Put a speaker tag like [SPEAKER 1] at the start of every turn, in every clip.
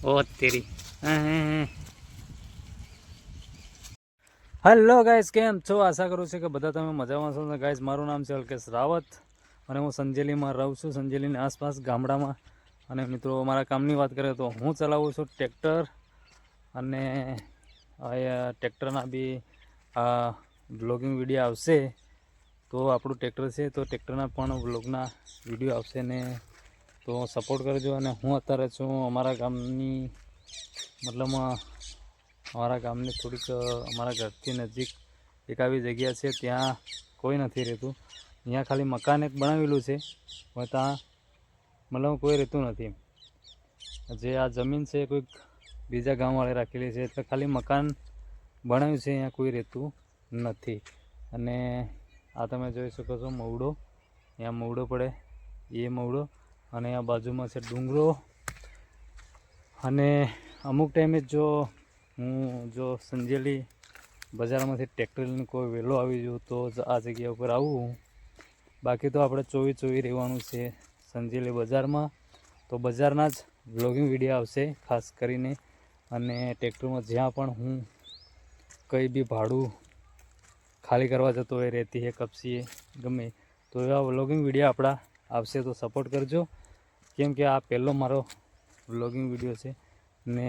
[SPEAKER 1] ઓ તેરી hello guys, કેમ છો? આશા કરું છું કે બધા તમે મજામાં છો. ગાઈસ, મારું નામ છે અલ્કેશ રાવત અને હું સંજેલીમાં રહું છું, સંજેલીની આસપાસ ગામડામાં. અને મિત્રો, મારા કામની વાત કરીએ તો હું ચલાવું છું ટ્રેક્ટર. અને ટ્રેક્ટરના બી બ્લોગિંગ વિડીયો આવશે. તો આપણું ટ્રેક્ટર છે તો ટ્રેક્ટરના પણ બ્લોગના વિડીયો આવશે ને, તો સપોર્ટ કરજો. અને હું અત્યારે છું અમારા ગામની, મતલબ અમારા ગામની થોડીક અમારા ઘરથી નજીક એક આવી જગ્યા છે, ત્યાં કોઈ નથી રહેતું. અહીંયા ખાલી મકાન એક બનાવેલું છે, પણ ત્યાં મતલબ કોઈ રહેતું નથી. જે આ જમીન છે કોઈક બીજા ગામવાળે રાખેલી છે, એટલે ખાલી મકાન બનાવ્યું છે, અહીંયા કોઈ રહેતું નથી. અને આ તમે જોઈ શકો છો મવડો, અહીંયા મવડો પડે, એ મવડો. અને આ બાજુમાં છે ડુંગરો. અને અમુક ટાઈમે જો સંજેલી બજારમાંથી ટ્રેક્ટર લઈને કોઈ વહેલો આવી જવું તો જ આ જગ્યા ઉપર આવું. બાકી તો આપણે ચોવી રહેવાનું છે સંજેલી બજારમાં. તો બજારના જ વ્લોગિંગ વિડીયો આવશે ખાસ કરીને. અને ટ્રેક્ટરમાં જ્યાં પણ હું કંઈ બી ભાડું ખાલી કરવા જતો હોય, રહેતી હે કપસીએ ગમે, તો એવા વ્લોગિંગ વિડીયો આપણા આવશે. તો સપોર્ટ કરજો, કેમ કે આ પહેલો મારો વ્લોગિંગ વિડીયો છે. ને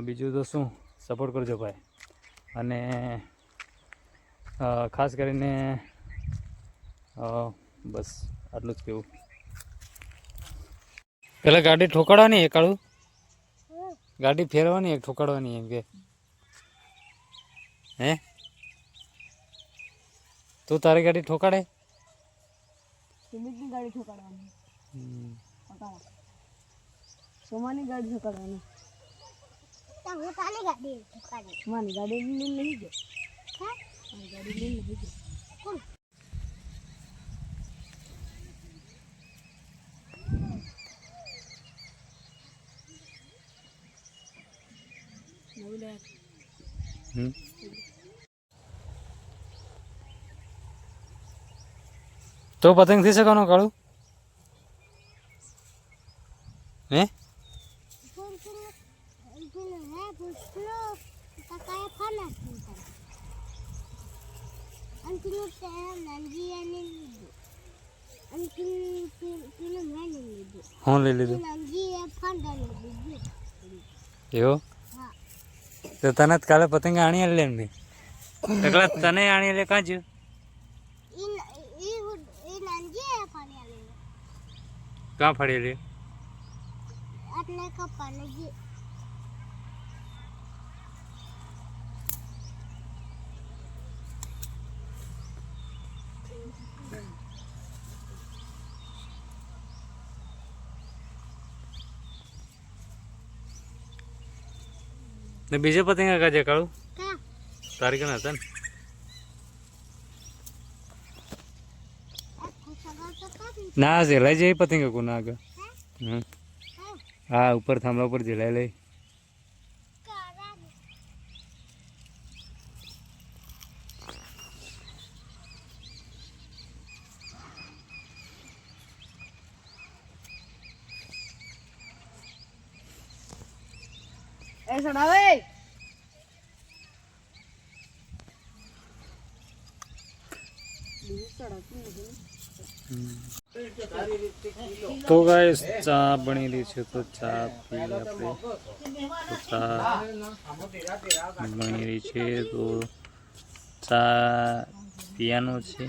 [SPEAKER 1] બીજું તો શું, સપોર્ટ કરજો ભાઈ. અને ખાસ કરીને બસ આટલું જ કહેવું. પેલા ગાડી ઠોકાડવાની એક કાળું, ગાડી ફેરવાની એક ઠોકાડવાની, એમ કે હે તું તારી ગાડી ઠોકાડે?
[SPEAKER 2] સુમિતની ગાડી ઠોકાડવાની, સોમાની ગાડી ઠોકાડવાની. હું તારી ગાડી ઠોકાડી, મારી ગાડી લઈને નહીં ગયો. હા, મારી ગાડી લઈને નહીં ગયો. કોણ?
[SPEAKER 1] તો પતંગ થઈ શકવાનો કાળું? હે હું લઈ લીધું એવું? તો તને કાલે પતંગ આણી લે ને, ટકલા તને આણી લે કાં જ્યું? કાં ફળેલી?
[SPEAKER 2] એટલે કપાલી
[SPEAKER 1] ને બીજે પતંગ કાજે કાળું? તારી કણ હતા ને? ના ઝેલાઈ જાય પતંગ કોના આગળ. હા, ઉપર થાંભલા ઉપર ઝેલાઈ લઈ.
[SPEAKER 2] એ સડાવે
[SPEAKER 1] તો ગાઈસ, ચા બની રહી છે, તો ચા પી આપણે. તો ચા બની રહી છે, તો ચા પીવાનો છે.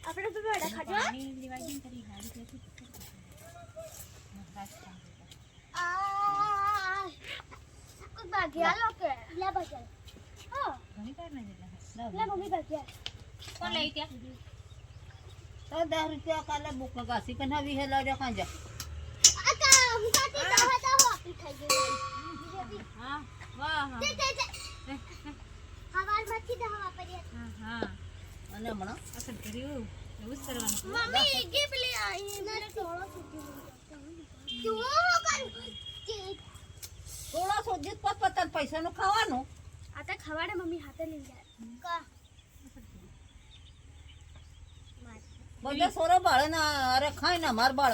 [SPEAKER 2] આપણે તો બેડા ખાજો. ભાગ્યા લોકો લે ભાગ્યા. હા, ઘણી કાર ના જેલા લે મમ્મી ભાગ્યા કોણ લઈ ત્યાં તો 10 રૂપિયા કાલે બુક ગાસી કન હવી હેલા રે ખાંજા આકા હું કાટી દો આપી થઈ ગઈ. હા વાહ હા હવાલ માંથી દો હવા પડી. હા હા અને હમણાં અસર કર્યું એવું જ કરવાનું. મમ્મી ગીપલી આઈ નરે થોડો સુજી તું કર થોડા સોજીત પતન પૈસા નું ખાવાનું આ તો ખવાડે મમ્મી હાથે લઈ જાય કા બધા સોરો બાળે ના અરે ખાય ના માર બાળ